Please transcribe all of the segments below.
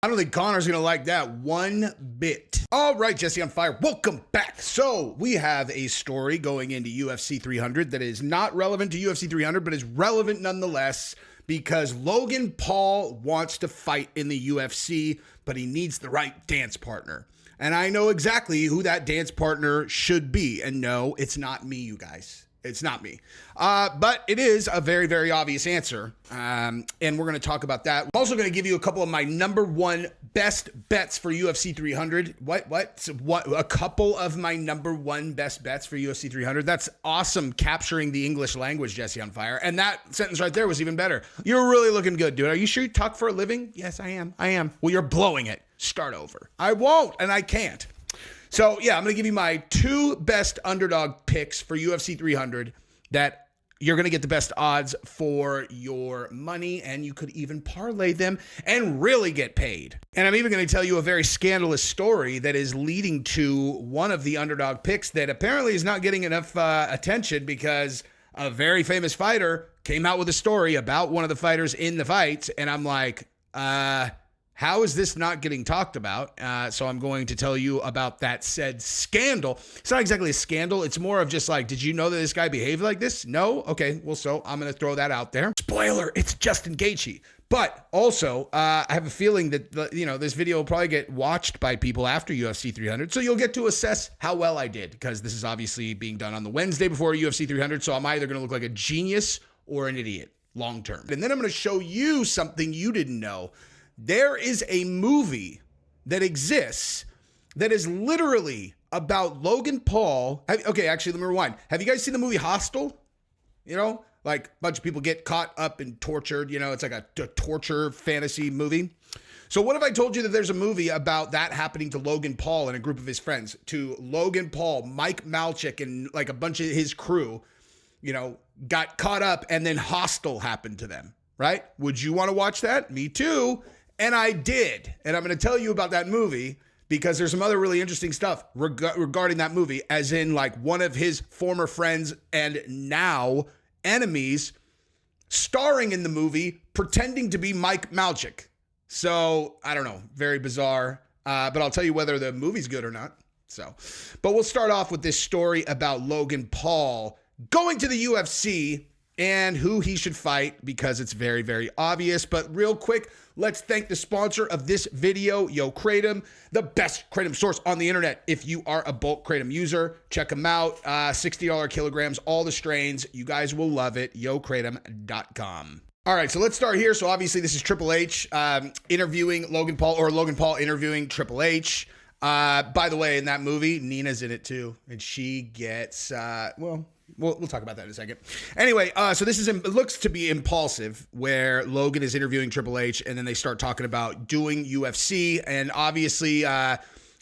I don't think Conor's going to like that one bit. All right, Jesse on Fire, welcome back. So we have a story going into UFC 300 that is not relevant to UFC 300, but is relevant nonetheless because Logan Paul wants to fight in the UFC, but he needs the right dance partner. And I know exactly who that dance partner should be. And no, it's not me, you guys. It's not me. But it is a very, very obvious answer. And we're going to talk about that. I'm also going to give you a couple of my number one best bets for UFC 300. What? A couple of my number one best bets for UFC 300. That's awesome, capturing the English language, Jesse on Fire. And that sentence right there was even better. You're really looking good, dude. Are you sure you talk for a living? Yes, I am. Well, you're blowing it. Start over. I won't, and I can't. So, yeah, I'm going to give you my two best underdog picks for UFC 300 that you're going to get the best odds for your money, and you could even parlay them and really get paid. And I'm even going to tell you a very scandalous story that is leading to one of the underdog picks that apparently is not getting enough attention because a very famous fighter came out with a story about one of the fighters in the fight, and I'm like, how is this not getting talked about? So I'm going to tell you about that said scandal. It's not exactly a scandal. It's more of just like, did you know that this guy behaved like this? No? Okay, well, so I'm going to throw that out there. Spoiler, it's Justin Gaethje. But also, I have a feeling that this video will probably get watched by people after UFC 300. So you'll get to assess how well I did, because this is obviously being done on the Wednesday before UFC 300. So I'm either going to look like a genius or an idiot long term. And then I'm going to show you something you didn't know. There is a movie that exists that is literally about Logan Paul. Okay, actually, let me rewind. Have you guys seen the movie Hostel? Like a bunch of people get caught up and tortured. It's like a torture fantasy movie. So what if I told you that there's a movie about that happening to Logan Paul and a group of his friends? To Logan Paul, Mike Malchik, and like a bunch of his crew, got caught up, and then Hostel happened to them, right? Would you want to watch that? Me too. And I did. And I'm going to tell you about that movie because there's some other really interesting stuff regarding that movie, as in like one of his former friends and now enemies starring in the movie, pretending to be Mike Malchik. So I don't know, very bizarre, but I'll tell you whether the movie's good or not. But we'll start off with this story about Logan Paul going to the UFC and who he should fight, because it's very, very obvious. But real quick, let's thank the sponsor of this video, Yo Kratom, the best Kratom source on the internet. If you are a bulk Kratom user, check them out. $60 kilograms, all the strains. You guys will love it. YoKratom.com. All right, so let's start here. So obviously this is Triple H interviewing Logan Paul, or Logan Paul interviewing Triple H. By the way, in that movie, Nina's in it too, and she gets, We'll talk about that in a second. Anyway, so it looks to be Impulsive, where Logan is interviewing Triple H, and then they start talking about doing UFC. And obviously,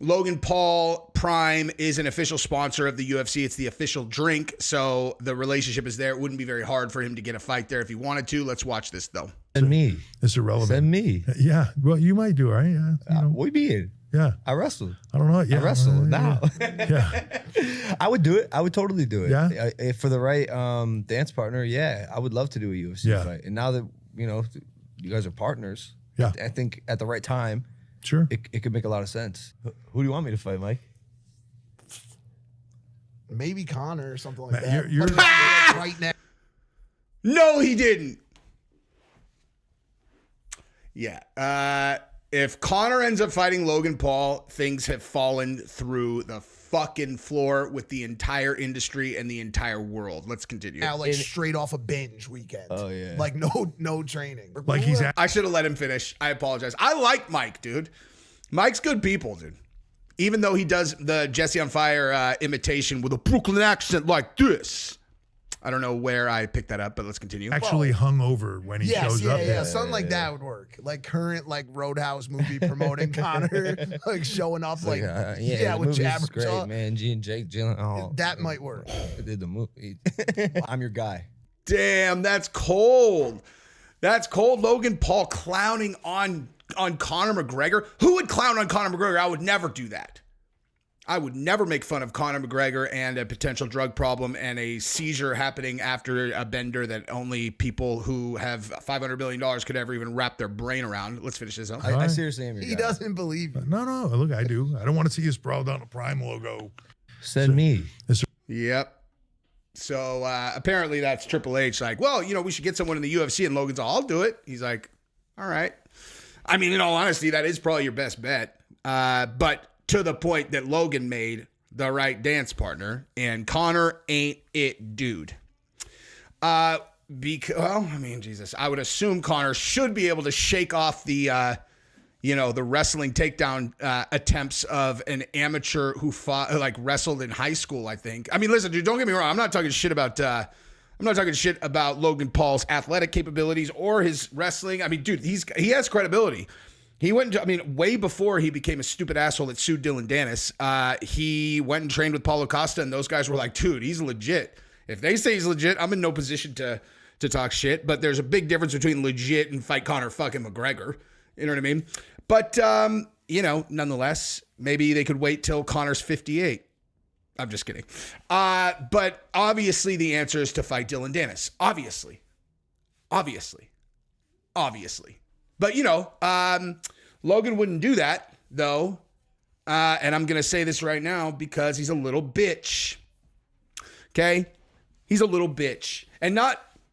Logan Paul Prime is an official sponsor of the UFC. It's the official drink, so the relationship is there. It wouldn't be very hard for him to get a fight there if he wanted to. Let's watch this, though. Send me. It's irrelevant. Send me. Yeah. Well, you might do, right? Yeah. What do you mean? Yeah. I wrestled. I don't know. Yeah. I wrestle now. Yeah. I would do it. I would totally do it. Yeah. If for the right dance partner, yeah, I would love to do a UFC fight. And now that, you guys are partners, yeah, I think at the right time, sure, it could make a lot of sense. Who do you want me to fight, Mike? Maybe Conor or something like that. You're right now. No, he didn't. Yeah. If Conor ends up fighting Logan Paul, things have fallen through the fucking floor with the entire industry and the entire world. Let's continue. Now, like straight off a binge weekend. Oh yeah. Like no training. Like I should have let him finish. I apologize. I like Mike, dude. Mike's good people, dude. Even though he does the Jesse on Fire imitation with a Brooklyn accent like this. I don't know where I picked that up, but let's continue. actually hung over when he shows up. Yeah, something like that would work. Like current Roadhouse movie promoting Conor, like showing up with Jabberjaw. Great, man. G and Jake Gyllenhaal. That might work. I did the movie. I'm your guy. Damn, that's cold. That's cold. Logan Paul clowning on Conor McGregor. Who would clown on Conor McGregor? I would never do that. I would never make fun of Conor McGregor and a potential drug problem and a seizure happening after a bender that only people who have $500 billion could ever even wrap their brain around. Let's finish this up. I seriously am your He guy. doesn't believe it. No, look, I do. I don't want to see you sprawled on a Prime logo. Send me. Yep. So apparently that's Triple H like, well, we should get someone in the UFC. And Logan's all, I'll do it. He's like, all right. I mean, in all honesty, that is probably your best bet. But to the point that Logan made, the right dance partner, and Conor ain't it, dude. Jesus, I would assume Conor should be able to shake off the wrestling takedown attempts of an amateur who wrestled in high school, I think. I mean, listen, dude, don't get me wrong. I'm not talking shit about Logan Paul's athletic capabilities or his wrestling. I mean, dude, he has credibility. He way before he became a stupid asshole that sued Dylan Dennis, he went and trained with Paulo Costa, and those guys were like, dude, he's legit. If they say he's legit, I'm in no position to talk shit, but there's a big difference between legit and fight Conor fucking McGregor. You know what I mean? But, nonetheless, maybe they could wait till Conor's 58. I'm just kidding. But obviously the answer is to fight Dylan Dennis. Obviously. But, Logan wouldn't do that, though. And I'm going to say this right now because he's a little bitch. Okay? He's a little bitch. And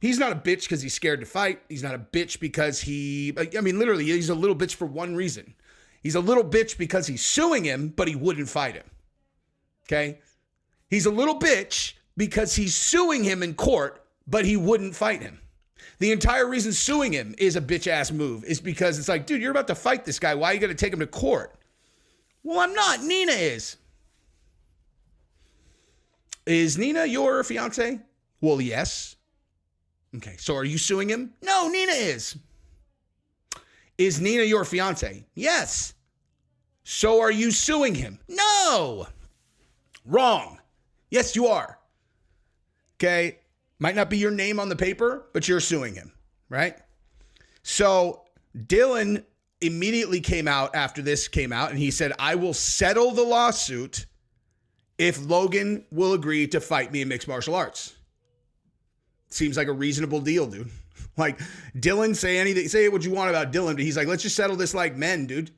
he's not a bitch because he's scared to fight. He's not a bitch because literally, he's a little bitch for one reason. He's a little bitch because he's suing him, but he wouldn't fight him. Okay? He's a little bitch because he's suing him in court, but he wouldn't fight him. The entire reason suing him is a bitch-ass move is because it's like, dude, you're about to fight this guy. Why are you going to take him to court? Well, I'm not. Nina is. Is Nina your fiance? Well, yes. Okay, so are you suing him? No, Nina is. Is Nina your fiance? Yes. So are you suing him? No. Wrong. Yes, you are. Okay. Might not be your name on the paper, but you're suing him, right? So Dylan immediately came out after this came out, and he said, I will settle the lawsuit if Logan will agree to fight me in mixed martial arts. Seems like a reasonable deal, dude. Like, Dylan, say what you want about Dylan, but he's like, let's just settle this like men, dude.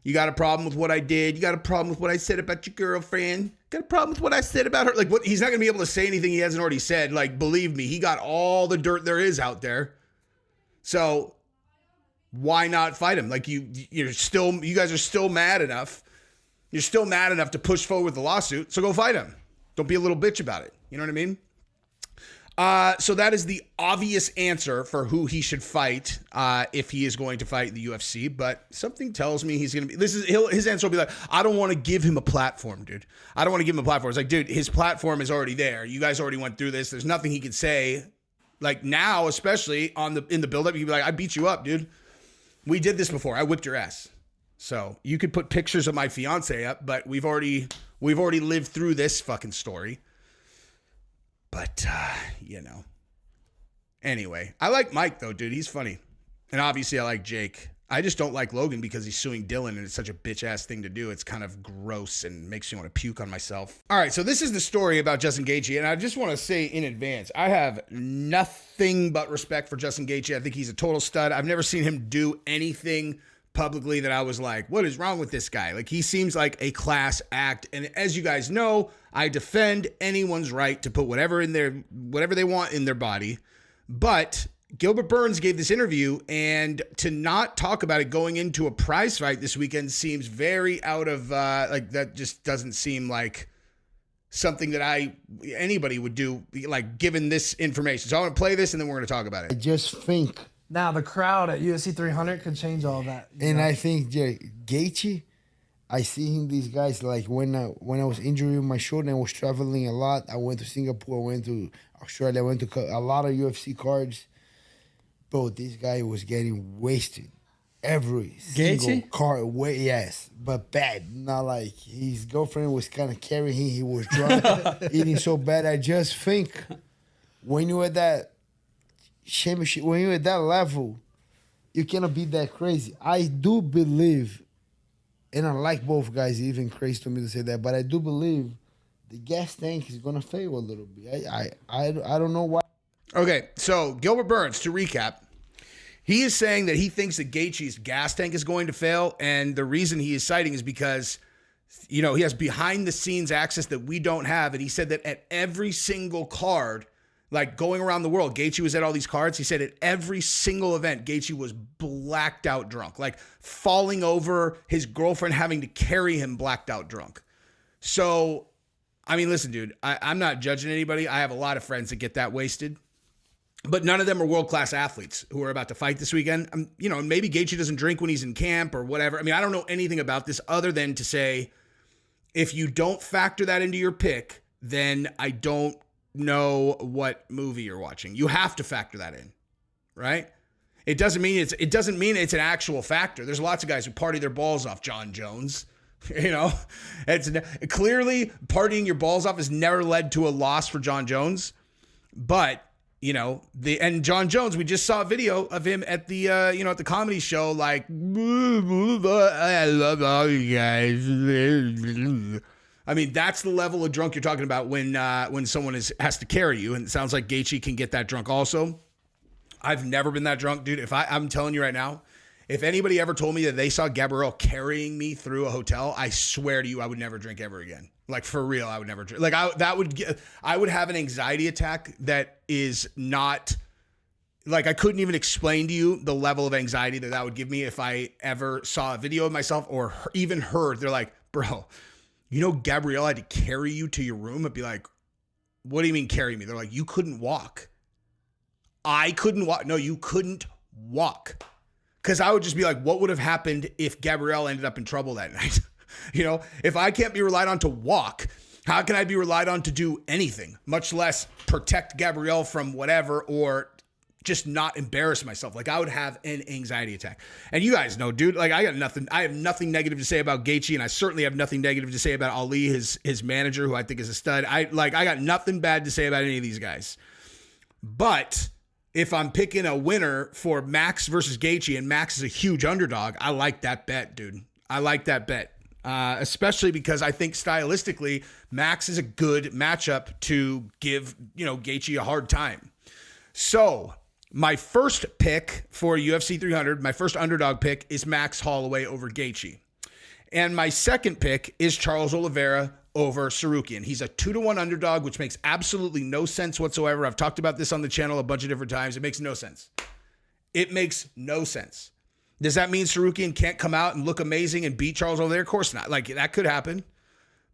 You got a problem with what I did. You got a problem with what I said about your girlfriend. Got a problem with what I said about her. Like, what? He's not going to be able to say anything he hasn't already said. Like, believe me, he got all the dirt there is out there. So why not fight him? Like, you guys are still mad enough. You're still mad enough to push forward with the lawsuit. So go fight him. Don't be a little bitch about it. You know what I mean? So that is the obvious answer for who he should fight if he is going to fight in the UFC. But something tells me he's going to be. His answer will be like, I don't want to give him a platform, dude. I don't want to give him a platform. It's like, dude, his platform is already there. You guys already went through this. There's nothing he could say. Like now, especially in the buildup, you can be like, I beat you up, dude. We did this before. I whipped your ass. So you could put pictures of my fiance up, but we've already lived through this fucking story. But, Anyway, I like Mike, though, dude. He's funny. And obviously, I like Jake. I just don't like Logan because he's suing Dylan, and it's such a bitch-ass thing to do. It's kind of gross and makes me want to puke on myself. All right, so this is the story about Justin Gaethje, and I just want to say in advance, I have nothing but respect for Justin Gaethje. I think he's a total stud. I've never seen him do anything publicly that I was like, what is wrong with this guy? Like, he seems like a class act. And as you guys know, I defend anyone's right to put whatever they want in their body. But Gilbert Burns gave this interview, and to not talk about it going into a prize fight this weekend seems very out of, that just doesn't seem like something that anybody would do, like, given this information. So I'm going to play this, and then we're going to talk about it. I just think. Now, the crowd at UFC 300 could change all that. And I think Gaethje, I see him, these guys, like when I was injured my shoulder and I was traveling a lot, I went to Singapore, I went to Australia, I went to a lot of UFC cards. Bro, this guy was getting wasted. Every single card, yes, but bad. Not like his girlfriend was kind of carrying him, he was drunk, eating so bad. I just think when you're at that championship, when you're at that level, you cannot be that crazy. I do believe and I like both guys. Even crazy to me to say that, but I do believe the gas tank is gonna fail a little bit. I don't know why. Okay, so Gilbert Burns, to recap, he is saying that he thinks that Gaethje's gas tank is going to fail, and the reason he is citing is because, he has behind-the-scenes access that we don't have, and he said that at every single card, like going around the world, Gaethje was at all these cards. He said at every single event, Gaethje was blacked out drunk, like falling over, his girlfriend having to carry him blacked out drunk. So, I mean, listen, dude, I'm not judging anybody. I have a lot of friends that get that wasted. But none of them are world-class athletes who are about to fight this weekend. Maybe Gaethje doesn't drink when he's in camp or whatever. I mean, I don't know anything about this other than to say, if you don't factor that into your pick, then I don't know what movie you're watching. You have to factor that in, right? It doesn't mean it's an actual factor. There's lots of guys who party their balls off. John Jones, it's clearly partying your balls off has never led to a loss for John Jones, but. And John Jones, we just saw a video of him at the, at the comedy show, like, I love all you guys. I mean, that's the level of drunk you're talking about when someone has to carry you. And it sounds like Gaethje can get that drunk also. I've never been that drunk, dude. I'm telling you right now, if anybody ever told me that they saw Gabrielle carrying me through a hotel, I swear to you, I would never drink ever again. Like, for real, I would never drink. Like, I would have an anxiety attack that is not, like, I couldn't even explain to you the level of anxiety that would give me if I ever saw a video of myself or even heard. They're like, bro, Gabrielle had to carry you to your room. I'd be like, what do you mean carry me? They're like, you couldn't walk. I couldn't walk. No, you couldn't walk. Because I would just be like, what would have happened if Gabrielle ended up in trouble that night? If I can't be relied on to walk, how can I be relied on to do anything, much less protect Gabrielle from whatever or just not embarrass myself? Like, I would have an anxiety attack. And you guys know, dude, like, I have nothing negative to say about Gaethje, and I certainly have nothing negative to say about Ali, his manager, who I think is a stud. I got nothing bad to say about any of these guys. But if I'm picking a winner for Max versus Gaethje, and Max is a huge underdog, I like that bet, dude. I like that bet. Especially because I think stylistically, Max is a good matchup to give, Gaethje a hard time. So my first pick for UFC 300, my first underdog pick is Max Holloway over Gaethje. And my second pick is Charles Oliveira over Sarukian. He's a 2-1 underdog, which makes absolutely no sense whatsoever. I've talked about this on the channel a bunch of different times. It makes no sense. It makes no sense. Does that mean Sarukian can't come out and look amazing and beat Charles Oliveira? Of course not. Like, that could happen.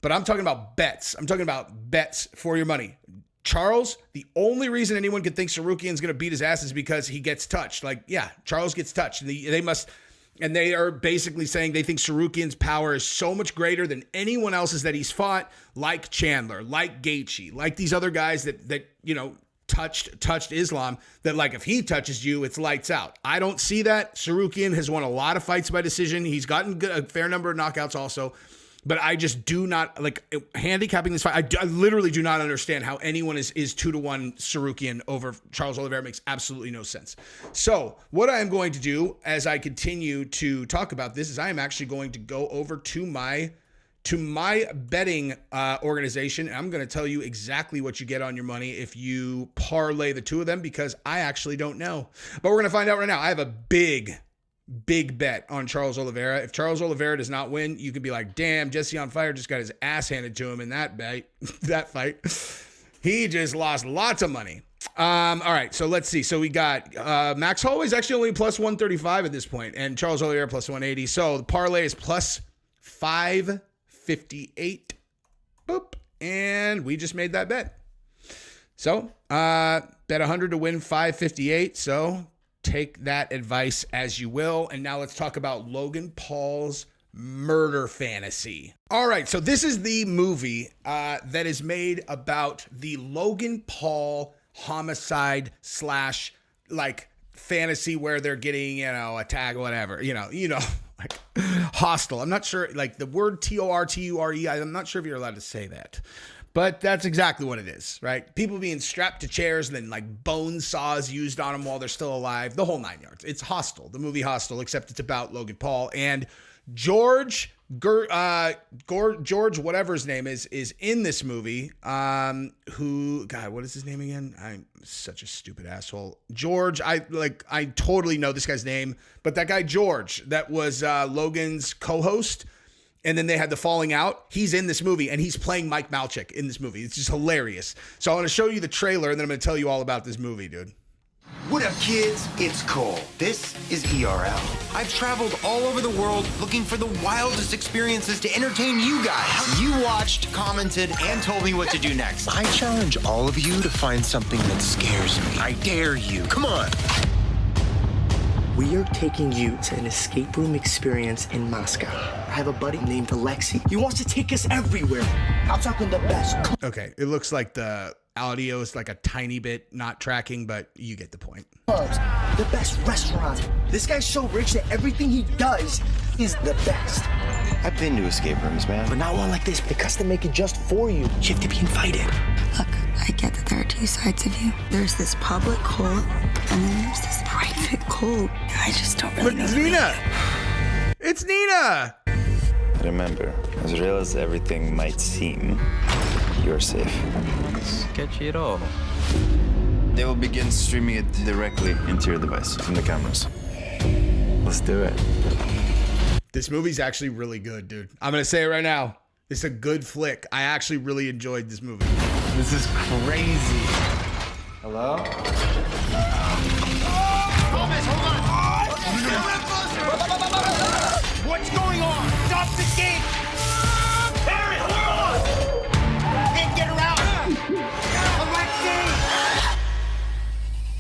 But I'm talking about bets. I'm talking about bets for your money. Charles, the only reason anyone could think Sarukian's going to beat his ass is because he gets touched. Like, yeah, Charles gets touched. And they are basically saying they think Sarukian's power is so much greater than anyone else's that he's fought, like Chandler, like Gaethje, like these other guys that touched Islam, that, like, if he touches you, it's lights out. I don't see that. Sarukian has won a lot of fights by decision. He's gotten a fair number of knockouts also, but I just do not, like, handicapping this fight. I literally do not understand how anyone is 2-1 Sarukian over Charles Oliveira. Makes absolutely no sense. So what I am going to do as I continue to talk about this is I am actually going to go over to my betting organization, and I'm going to tell you exactly what you get on your money if you parlay the two of them, because I actually don't know. But we're going to find out right now. I have a big bet on Charles Oliveira. If Charles Oliveira does not win, you can be like, damn, Jesse on Fire just got his ass handed to him in that fight. He just lost lots of money. All right, so let's see. So we got Max Holloway's actually only plus 135 at this point, and Charles Oliveira plus 180. So the parlay is plus 558. Boop. And we just made that bet. So bet 100 to win 558. So take that advice as you will. And now let's talk about Logan Paul's murder fantasy. All right, so this is the movie that is made about the Logan Paul homicide / like fantasy where they're getting, a tag or whatever, like hostile. I'm not sure, like the word Torture, I'm not sure if you're allowed to say that, but that's exactly what it is, right? People being strapped to chairs and then like bone saws used on them while they're still alive, the whole 9 yards. It's Hostile, the movie Hostile, except it's about Logan Paul. And George, whatever his name is in this movie. God, what is his name again? I'm such a stupid asshole. George, I totally know this guy's name, but that guy George, that was Logan's co-host, and then they had the falling out. He's in this movie, and he's playing Mike Malchik in this movie. It's just hilarious. So I want to show you the trailer, and then I'm going to tell you all about this movie, dude. What up, kids? It's Cole. This is ERL. I've traveled all over the world looking for the wildest experiences to entertain you guys. You watched, commented, and told me what to do next. I challenge all of you to find something that scares me. I dare you. Come on. We are taking you to an escape room experience in Moscow. I have a buddy named Alexei. He wants to take us everywhere. I'm talking the best. Okay, it looks like the audio is like a tiny bit not tracking, but you get the point. Clubs, the best restaurants. This guy's so rich that everything he does is the best. I've been to escape rooms, man. But not one like this. They custom make it just for you. You have to be invited. Look, I get that there are two sides of you. There's this public Cole, and then there's this private Cole. I just don't really know. It's Nina! It's Nina! Remember, as real as everything might seem, you're safe. Sketchy at all. They will begin streaming it directly into your device from the cameras. Let's do it. This movie's actually really good, dude. I'm going to say it right now. It's a good flick. I actually really enjoyed this movie. This is crazy. Hello? Thomas, hold on! What's going on? Stop the gate! Barry, hold on! Can't get her out! Alexei!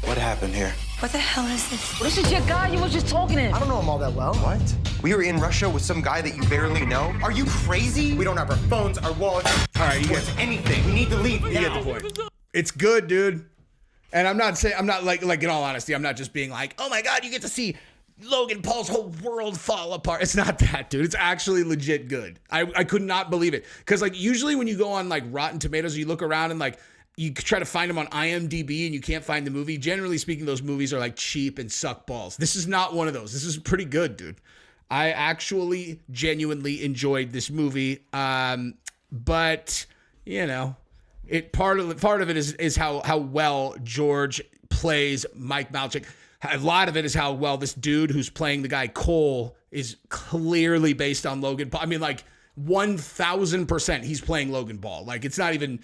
What happened here? What the hell is this? This is your guy you was just talking to. I don't know him all that well. What? We were in Russia with some guy that you barely know? Are you crazy? We don't have our phones, our wallets, All right, you get anything. We need to leave now. You get the point. It's good, dude. And I'm not like in all honesty, I'm not just being like, oh my God, you get to see Logan Paul's whole world fall apart. It's not that, dude. It's actually legit good. I could not believe it. Because like usually when you go on like Rotten Tomatoes, you look around and like you try to find them on IMDb and you can't find the movie. Generally speaking, those movies are like cheap and suck balls. This is not one of those. This is pretty good, dude. I actually genuinely enjoyed this movie. But you know, part of it is how well George plays Mike Malchik. A lot of it is how well this dude who's playing the guy Cole is clearly based on Logan Paul. I mean, like 1000% he's playing Logan Paul. Like it's not even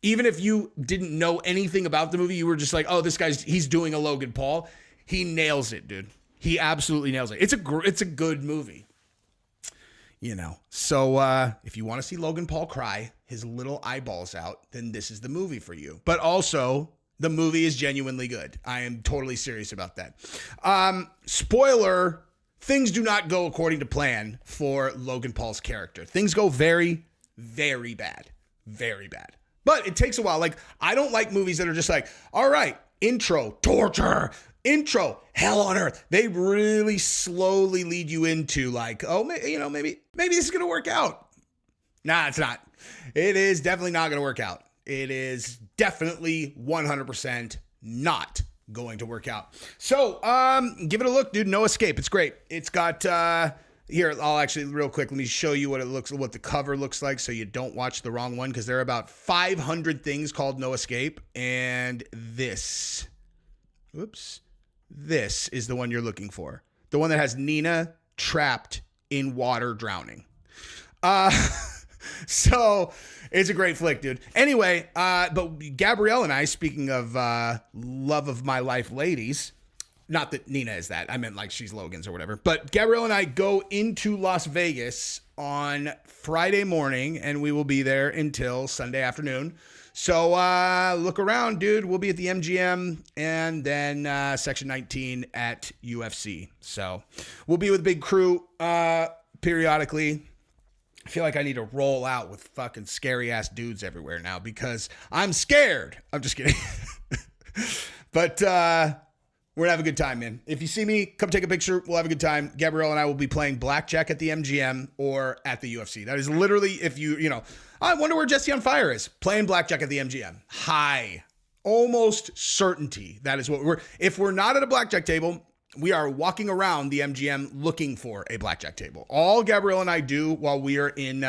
if you didn't know anything about the movie, you were just like, oh, he's doing a Logan Paul. He nails it, dude. He absolutely nails it. It's a good movie. You know, so if you want to see Logan Paul cry his little eyeballs out, then this is the movie for you. But also, the movie is genuinely good. I am totally serious about that. Spoiler, things do not go according to plan for Logan Paul's character. Things go very, very bad. Very bad. But it takes a while. Like, I don't like movies that are just like, all right, intro, torture, intro, hell on earth. They really slowly lead you into like, oh, maybe this is going to work out. Nah, it's not. It is definitely not going to work out. It is definitely 100% not going to work out. So, give it a look, dude. No Escape. It's great. It's got, here, I'll actually real quick, let me show you what the cover looks like so you don't watch the wrong one, because there are about 500 things called No Escape. And this is the one you're looking for. The one that has Nina trapped in water drowning. So it's a great flick, dude. Anyway, but Gabrielle and I, speaking of love of my life ladies, not that Nina is that, I meant like she's Logan's or whatever, but Gabrielle and I go into Las Vegas on Friday morning, and we will be there until Sunday afternoon. So look around, dude. We'll be at the MGM and then Section 19 at UFC. So we'll be with a big crew periodically. I feel like I need to roll out with fucking scary ass dudes everywhere now because I'm scared. I'm just kidding. But we're gonna have a good time, man. If you see me, come take a picture. We'll have a good time. Gabrielle and I will be playing blackjack at the MGM or at the UFC. That is literally, if you know, I wonder where Jesse on Fire is. Playing blackjack at the MGM. High. Almost certainty. That is what if we're not at a blackjack table, we are walking around the MGM looking for a blackjack table. All Gabrielle and I do while we're in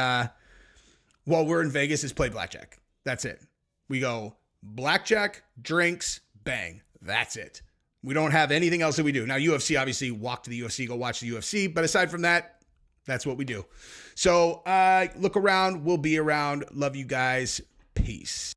Vegas is play blackjack. That's it. We go blackjack, drinks, bang. That's it. We don't have anything else that we do. Now, UFC, obviously, walk to the UFC, go watch the UFC. But aside from that, that's what we do. So look around. We'll be around. Love you guys. Peace.